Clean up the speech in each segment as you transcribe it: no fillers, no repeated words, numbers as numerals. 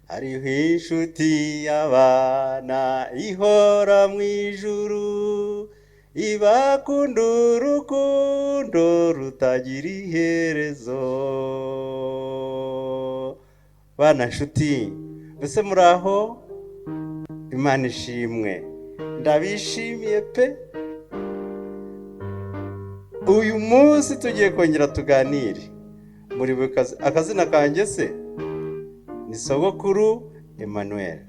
hariho inshuti y'abana ihora mu ijuru, ibakunda urukundo rutagira iherezo. Bana nshuti, mbese muraho? Imana ishimwe, ndabishimiye pe. Uyu munsi tugiye kongera tuganire. Muri akazina kanjye se ni Sogokuru Emmanuel.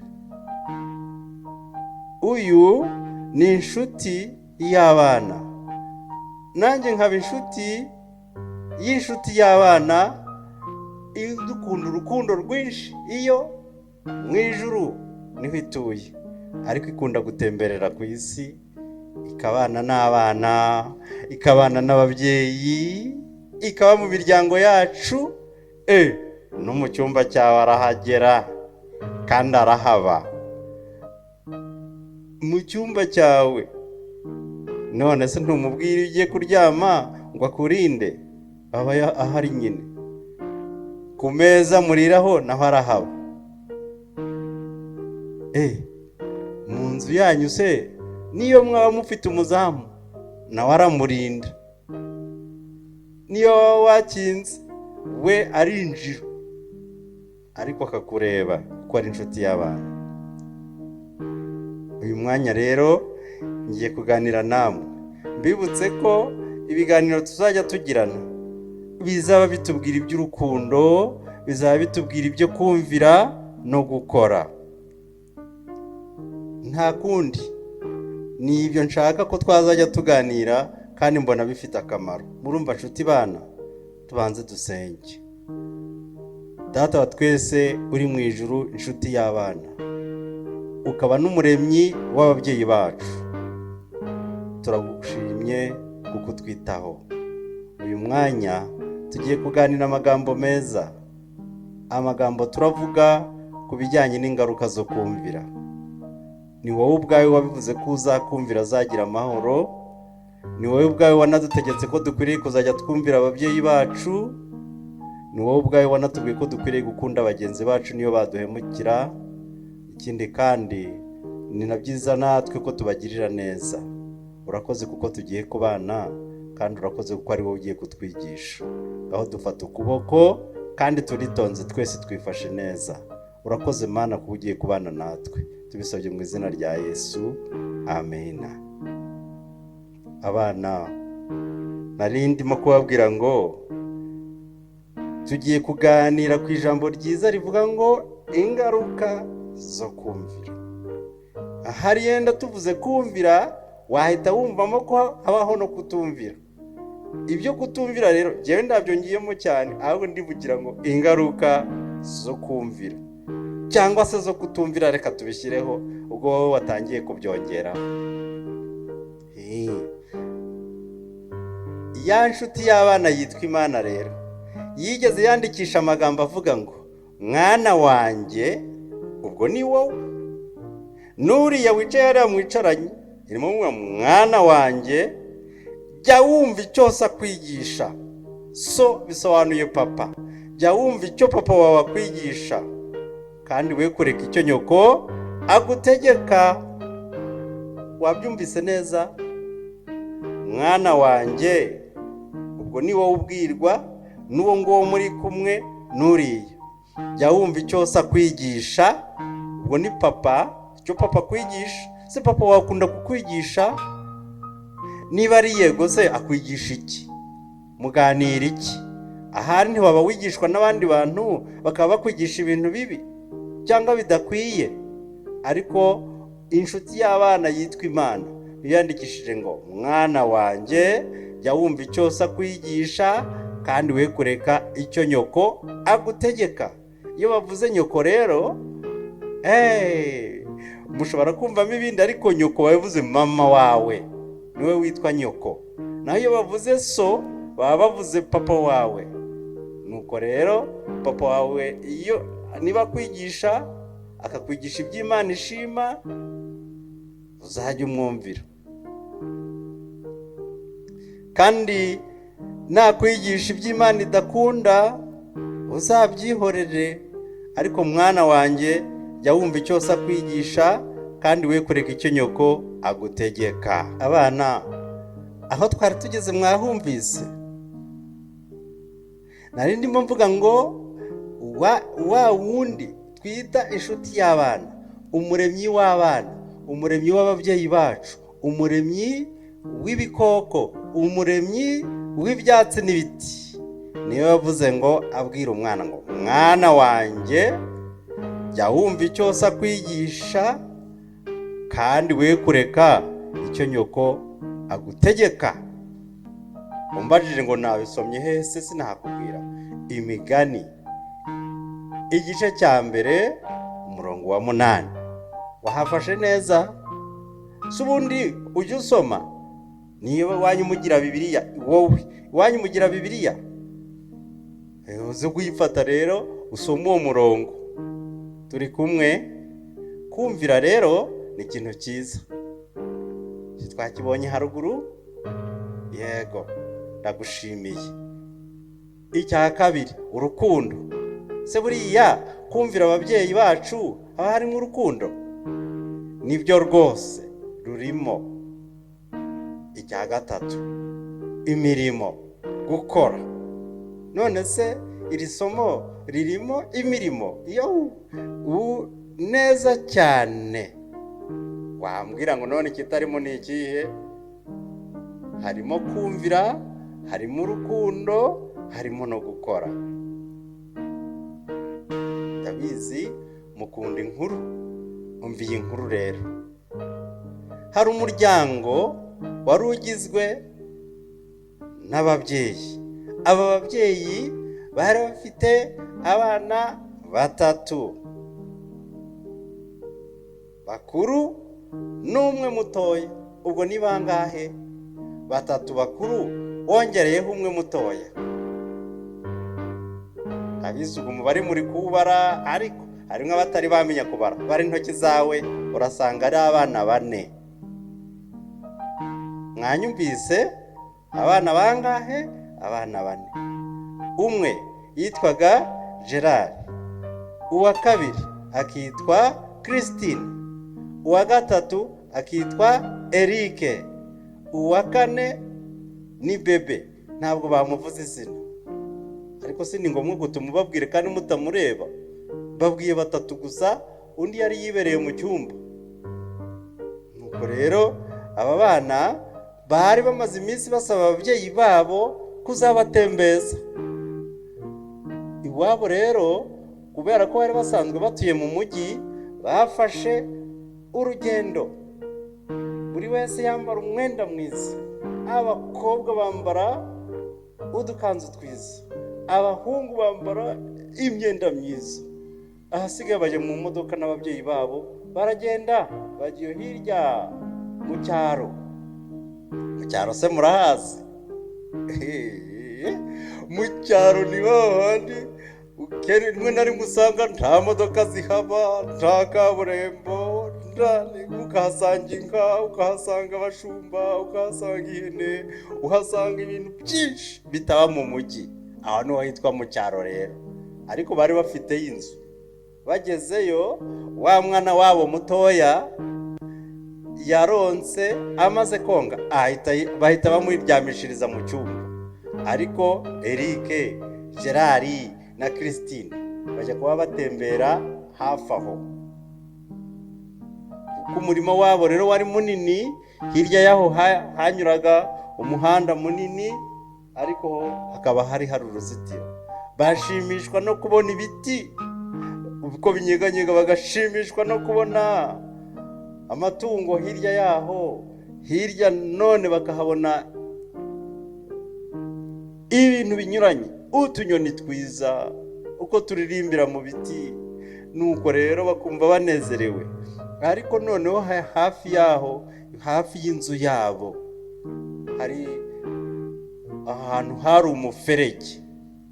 Uyu ni inshuti y'abana, nanjye nkaba inshuti y'inshuti y'abana idukunda urukundo rwinshi. Iyo mu ijuru niho ituye, ariko ikunda gutemberera ku isi, ikabana n'abana, ikabana n'ababyeyi, ikaba mu miryango yacu, no mu cyumba cyawe arahagera kandi arahaba. Mu cyumba cyawe none se ntumubwire ugiye kuryama ngo akurinde? Aba ahari nyine. Ku meza muriraho naho arahaba. Mu nzu yanyu se niyo mwaba mufite umuzamu nawe aramurinda. Niyo waba wakinze we arinjira, ariko akakureba ko ari inshuti y'abana. Uyu mwanya rero ngiye kuganira namwe, mbibutse ko ibiganiro tuzajya tugirana bizaba bitubwira iby'urukundo, bizaba bitubwira ibyo kumvira no gukora. Nta kundi, ni ibyo nshaka ko twazajya tuganira, kandi mbona bifite akamaro. Murumva nshuti bana, tubanze dusenge. Data wa twese uri mu ijuru, inshuti y'abana, ukaba n'umuremyi w'ababyeyi bacu, turagushimye kuko utwitaho. Uyu mwanya tugiye kuganira amagambo meza, amagambo turavuga ku bijyanye n'ingaruka zo kumvira. Ni wowe ubwawe wabivuze ko uzakumvira azagira amahoro. Ni wowe ubwawe wanadutegetse ko dukwiriye kuzajya twumvira ababyeyi bacu. Ni wowe ubwawe wanatubwiye ko dukwiriye gukunda bagenzi bacu niyo baduhemukira. Ikindi kandi ni na byiza natwe ko tubagirira neza. Urakoze kuko tugiye kubana, kandi urakoze kuko ari wowe ugiye kutwigisha. Aho dufata ukuboko kandi turitonze, twese twifashe neza. Urakoze Mana kuko ugiye kubana natwe. Tubisabye mu izina rya Yesu, amena. Abana, nari ndimo kubabwira ngo tugiye kuganira ku ijambo ryiza rivuga ngo ingaruka zo kumvira. Ahari yenda tuvuze kumvira, wahita wumvamo ko habaho no kutumvira. Ibyo kutumvira rero njyewe ndabyo ngiyemo cyane, ahubwo ndivugira ngo ingaruka zo kumvira cyangwa se zo kutumvira, reka tubishyireho ubwo wowe watangiye kubyongera. Ya nshuti y'abana yitwa Imana rero yigeze yandikisha amagambo avuga ngo mwana wanjye, ubwo ni wowe. Nuriya wicaye hariya mwicaranye, irimo mvuga mwana wanjye, jya wumva icyo se akwigisha. So bisobanuye papa. Jya wumva icyo papa wawe akwigisha, kandi we kureka icyo nyoko agutegeka. Wabyumvise neza? Mwana wanjye, ubwo ni wowe ubwirwa n'uwo nguwo muri kumwe nuriya. Jya wumva icyo se akwigisha, ubwo ni papa, icyo papa akwigisha. Se papa wakunda kukwigisha? Niba ari yego, se akwigisha iki? Muganira iki? Ahari ntiwaba wigishwa n'abandi bantu bakaba bakwigisha ibintu bibi cyangwa bidakwiye. Ariko inshuti y'abana yitwa Imana yandikishije ngo mwana wanjye, jya wumva icyo se akwigisha, kandi we kureka icyo nyoko agutegeka. Iyo bavuze nyoko rero, mushobora kumvamo ibindi, ariko nyoko bavuze mama wawe, niwe witwa nyoko. Naho iyo bavuze so, baba bavuze papa wawe. Nuko rero papa wawe iyo niba akwigisha, akakwigisha iby'Imana ishima, uzajya umwumvira. Kandi nakwigisha iby'Imana idakunda, uzabyihorere. ariko mwana wanjye jya wumva icyo se akwigisha kandi we kureka icyo nyoko agutegeka. Abana, aho twari tugeze mwahumvise? Nari ndimo mvuga ngo wa wundi twita inshuti y'abana, umuremyi w'abana, umuremyi w'ababyeyi bacu, umuremyi w'ibikoko, umuremyi w'ibyatsi n'ibiti, niwe wavuze ngo abwira umwana ngo mwana wanjye jya wumva icyo se akwigisha kandi we kureka icyo nyoko agutegeka. Umbajije ngo nabisomye hehe se sinakubwira? Imigani igice cya mbere umurongo wa 8. Wahafashe neza? Si ubundi ujye usoma? Niba wanyu mugira Bibiliya, wowe wanyu mugira Bibiliya, uze kuyifata rero usoma uwo murongo. Turi kumwe? Kumvira rero ni ikintu cyiza. Twakibonye haruguru? Yego, ndagushimiye. Icya kabiri, urukundo. Se buriya kumvira ababyeyi bacu haba harimo urukundo? Nibyo rwose rurimo. Icya gatatu, imirimo, gukora. None se iri somo ririmo imirimo? Iyo neza cyane. Wambwira ngo none kitarimo ni ikihe? Harimo kumvira, harimo urukundo, harimo no gukora. Ndabizi mukunda inkuru. Umviye inkuru rero. Hari umuryango wari ugizwe n'ababyeyi. Aba babyeyi bari bafite abana 3 bakuru n'umwe mutoya. Ubwo ni bangahe? 3 bakuru wongereyeho umwe mutoya. Abizi ubu bari muri kubara, ariko harimo abatari bamenya kubara. Bari intoki zawe urasanga ari abana 4. Mwanyumvise? Abana bangahe? Abana 4. Umwe yitwaga Gerard, uwa kabiri akitwa Christine, uwa gatatu akitwa Eric, uwa kane ni Bebe. Ntabwo bamuvuze izina, ariko si ngombwa gutuma ubabwire kandi mutamureba. Babwiye 3 gusa, undi yari yibereye mu cyumba. Nuko rero aba bana bari bamaze iminsi basaba ababyeyi babo kuzabatembeza iwabo. Rero kubera ko bari basanzwe batuye mu mujyi, bafashe urugendo. Buri wese yambara umwenda mwiza. Abakobwa bambara udukanzu twiza, abahungu bambara imyenda myiza. Ahasigaye baje mu modoka n'ababyeyi babo, baragenda bagiye hirya mu cyaro. Mu cyaro se murahazi? Mu cyaro ni hahandi rimwe na rimwe usanga nta modoka zihaba, nta kaburimbo, ukahasanga inka, ukahasanga abashumba, ukahasanga ihene, uhasanga ibintu byinshi bitaba mu mujyi. Aho niho hitwa mu cyaro rero. Ariko bari bafite inzu. Bagezeyo, wa mwana wabo mutoya yaronse, amaze konga bahita bamuryamishiriza mu cyumba. Ariko Eric, Gerard na Christine bajya kuba batembera hafi aho. Ku murimo wabo rero wari munini, hirya yaho hanyuraga umuhanda munini, ariko hakaba hari uruzitiro. Bashimishwa no kubona ibiti uko binyeganyega, bagashimishwa no kubona amatungo hirya yaho. Hirya none bakahabona ibintu binyuranye, utunyoni twiza uko turirimbira mu biti. Nuko rero bakumva banezerewe. Ariko noneho hafi yaho, hafi y'inzu yabo, hari ahantu hari umuferege.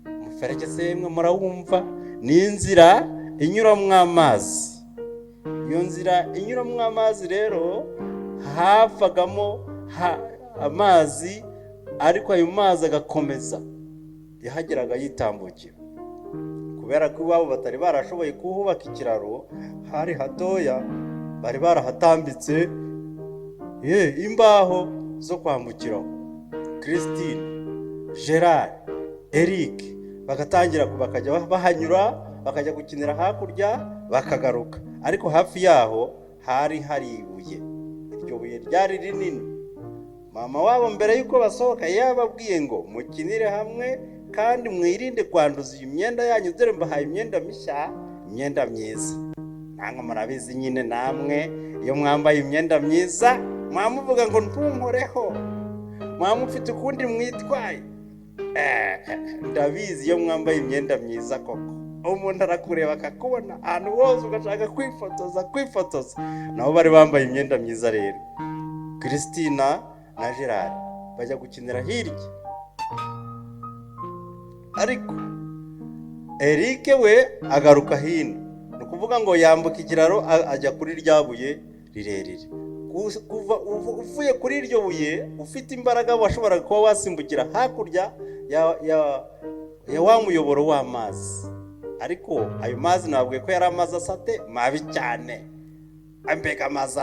Umuferege se mwe murawumva? Ni inzira inyuramo amazi. Iyo nzira inyuramo amazi rero havagamo amazi, ariko ayo mazi agakomeza yahageraga yitambukira. kubera ko iwabo batari barashoboye kuhubaka ikiraro, hari hatoya, bari barahatambitse imbaho zo kwambukiraho. Christine, Gerard, Eric bagatangira bakajya bahanyura, bakajya gukinira hakurya bakagaruka, ariko hafi yaho hari ibuye. Iryo buye ryari rinini. Mama wabo mbere yuko basohoka yababwiye ngo mukinire hamwe kandi mwirinde kwanduza iyi myenda yanyu, dore mbahaye imyenda mishya, imyenda myiza. Nanga murabizi nyine namwe iyo mwambaye imyenda myiza mwamuvuga ngo ntunkoreho, mwamufite ukundi mwitwaye. Ndabizi iyo mwambaye imyenda myiza koko umuntu arakureba akakubona ahantu hose ugashaka kwifotoza. Nabo bari bambaye imyenda myiza rero. Christina na Gerard bajya gukinira hirya, ariko Eric we agaruka hino. Ni ukuvuga ngo yambuka ikiraro ajya kuri rya buye rirerire. Kuva uvuye kuri iryo buye ufite imbaraga washobora kuba wasimbukira hakurya ya wa muyoboro w'amazi, ariko ayo mazi nabwiye ko yari amazi asate mabi cyane. Ambega amazi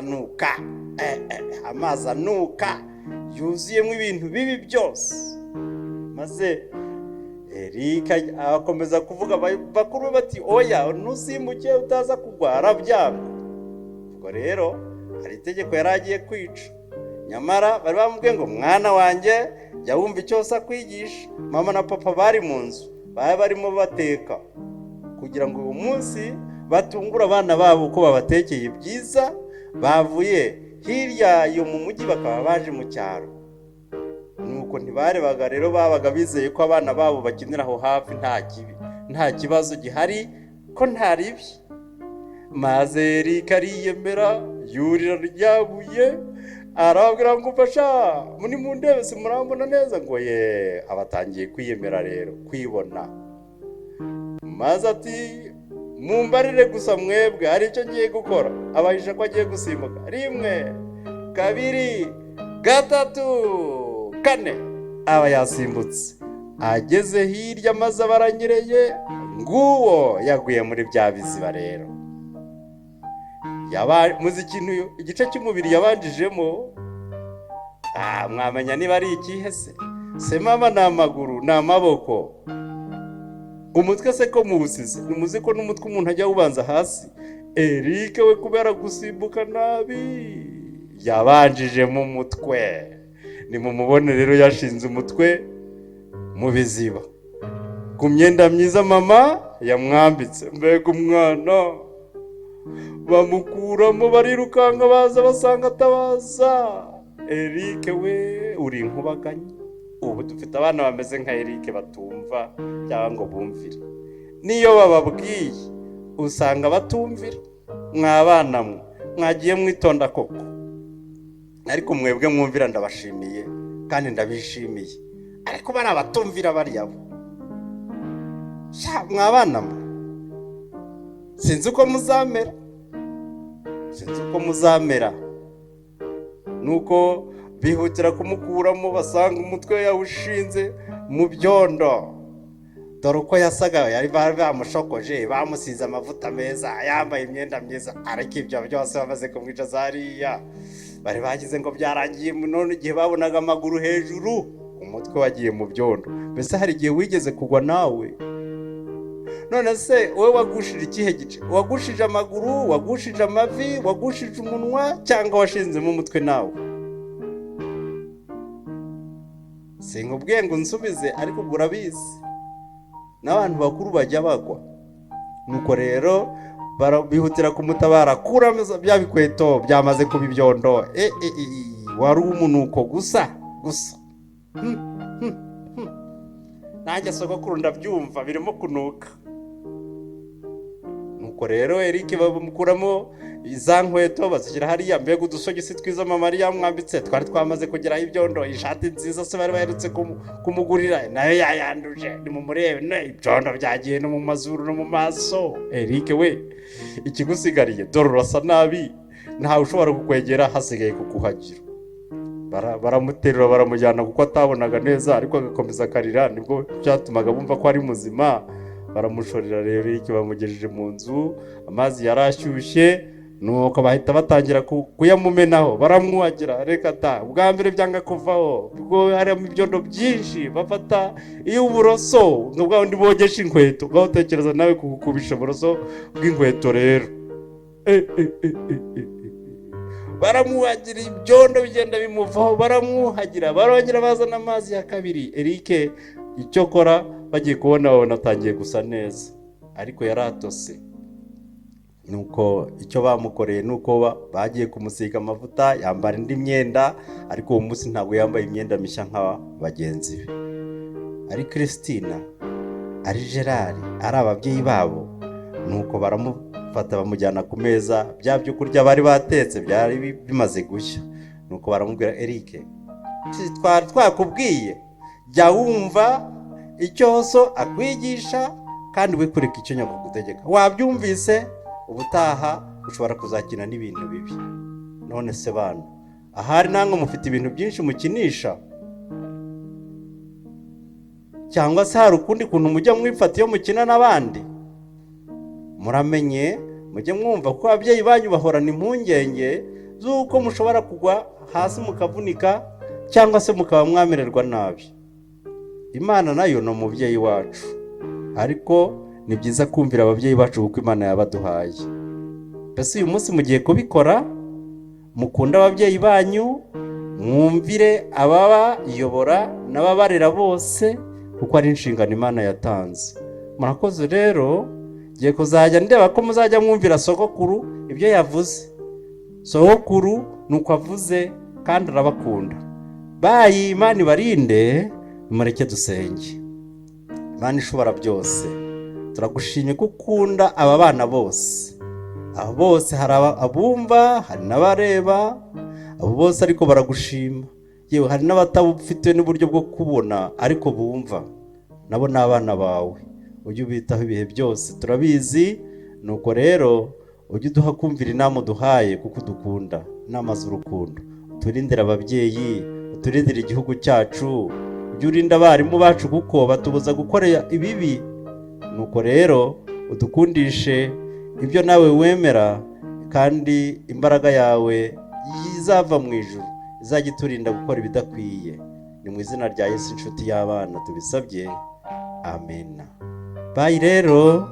anuka yuzuyemo ibintu bibi byose. Maze Eric akomeza kuvuga bakuru bati oya ntusimbuke utaza kugwa, arabyanga. Ubwo rero hari itegeko yari agiye kwica, nyamara bari bamubwiye ngo mwana wanjye jya wumva icyo akwigisha. Mama na papa bari mu nzu, bari barimo bateka kugira ngo uyu munsi batungura abana babo uko babatekeye byiza. Bavuye hirya yo mu mujyi bakaba baje mu cyaro, nuko ntibarebaga rero, babaga bizeye ko abana babo bakinira aho hafi nta kibazo gihari, ko nta ribi. Maze Eric ariyemera yurira ryabuye, arababwira ngo mfasha muri mu ndebe simurambona neza, ngo abatangiye kwiyemera rero, kwibona. Maze ati mumbarire gusa mwebwe hari icyo ngiye gukora. Abahisha ko agiye gusimbuka. 1, 2, 3, 4. Aba yasimbutse ageze hirya, maze baranyereye, nguwo yaguye muri bya biziba rero. Muzi ikintu igice cy'umubiri yabanjijemo, mwamenya niba ari ikihe se mama ni amaguru, ni amaboko, umutwe se ko muwusize. Numuzi ko n'umutwe umuntu ajya ubanza hasi. Eric we kubera gusimbuka nabi yabanjije mu mutwe. Ni mumubone rero yashinze umutwe mu biziba, ku myenda myiza mama yamwambitse. Mbega umwana, bamukuramo barirukanga baza basanga atabaza. Eric we uri inkubaganye. Ubu dufite abana bameze nka Eric batumva cyangwa ngo bumvire, niyo bababwiye usanga batumvira. Mwabana mwe mwagiye mwitonda koko, ariko mwebwe mwumvira ndabashimiye kandi ndabishimiye, ariko bari abatumvira bariya bo. Mwabana mwe sinzi uko muzamera, nuko bihutira kumukuramo basanga umutwe yawushinze mu byondo. Dore uko yasaga, yari bamushokoje, bamusize amavuta meza, yambaye imyenda myiza, ariko ibyo byose bamaze kumwicaza hariya. Bari bagize ngo byarangiye, none igihe babonaga amaguru hejuru, umutwe wagiye mu byondo. Mbese hari igihe wigeze kugwa nawe? None se wowe wagushije ikihe gice? Wagushije amaguru, wagushije amavi, wagushije umunwa, cyangwa washinzemo umutwe nawe? Sinkubwiye ngo nsubize, ariko urabizi n'abantu bakuru bajya bagwa. Nuko rero bihutira kumutabara, kuramo bya bikweto byamaze kuba ibyondo. Wari umunuko gusa. Nanjye sogokuru ndabyumva birimo kunuka. Nuko rero Eric bamukuramo za nkweto bazishyira hariya. Mbega udusogisi twiza mama yari yamwambitse, twari twamaze kugeraho ibyondo. Ishati nziza se bari baherutse kumugurira, nayo yayanduje. Nimumurebe, ibyondo byagiye no mu mazuru no mu maso. Eric we ikigusigariye, dore urasa nabi, ntawe ushobora kukwegera, hasigaye kukuhagira. Baramuterura baramujyana kuko atabonaga neza, ariko agakomeza akarira. Nibwo byatumaga bumva ko ari muzima. baramushorera rero Eric bamugejeje mu nzu, amazi yarashyushye, nuko bahita batangira kuyamumenaho, baramwuhagira, reka ta ubwa mbere byanga kuvaho, ubwo harimo ibyondo byinshi, bafata iyo uburoso ngo bwa undi bogesha inkweto, ngaho utekereza nawe kugukubisha uburoso bw'inkweto rero. Baramwuhagira, ibyondo bigenda bimuvaho, baramwuhagira, barongera bazana amazi ya kabiri. Eric icyo kora bagiye kubona babona atangiye gusa neza, ariko yaratose. Nuko icyo bamukoreye nuko bagiye kumusiga amavuta, yambara indi myenda, ariko uwo munsi ntabwo yambaye imyenda mishya nka bagenzi be. Ari Christina, ari Gerard, ari ababyeyi babo, nuko baramufata bamujyana ku meza, bya byo kurya bari batetse byari bimaze gushya. Nuko baramubwira, Eric, twakubwiye jya wumva icyo so akwigisha kandi we kureka icyo nyagutegeka. Wabyumvise, ubutaha ushobora kuzakina n'ibintu bibi. None se bana, ahari namwe mufite ibintu byinshi mukinisha, cyangwa se hari ukundi kuntu mujya mwifata iyo mukina n'abandi? Muramenye, mujye mwumva ko ababyeyi banyu bahorana impungenge z'uko mushobora kugwa hasi mukavunika, cyangwa se mukaba mwamererwa nabi. Imana nayo ni umubyeyi wacu, ariko ni byiza kumvira ababyeyi bacu kuko Imana yabaduhaye. Mbese uyu munsi mugiye kubikora, mukunda ababyeyi banyu, mwumvire ababayobora n'ababarera bose, kuko ari inshingano Imana yatanze. Murakoze rero, ngiye kuzajya ndeba ko muzajya mwumvira sogokuru ibyo yavuze. Sogokuru nuko avuze kandi arabakunda. Bayi, Imana ibarinde, mureke dusenge. Imana ishobora byose, turagushimye ko ukunda aba bana bose. Abo bose hari abumva, hari n'abareba, abo bose ariko baragushima. Yewe hari n'abatabufite n'uburyo bwo kubona ariko bumva, nabo ni abana bawe. Ujye ubitaho ibihe byose, turabizi. Nuko rero ujye uduha kumvira inama uduhaye kuko udukunda, inama z'urukundo. Uturindire ababyeyi, uturindire igihugu cyacu, ujye urinda abarimu bacu kuko batubuza gukora ibibi. Nuko rero udukundishe ibyo nawe wemera, kandi imbaraga yawe izava mu ijuru izajya iturinda gukora ibidakwiye. Ni mu izina rya Yesu inshuti y'abana tubisabye, amen. Bayi rero.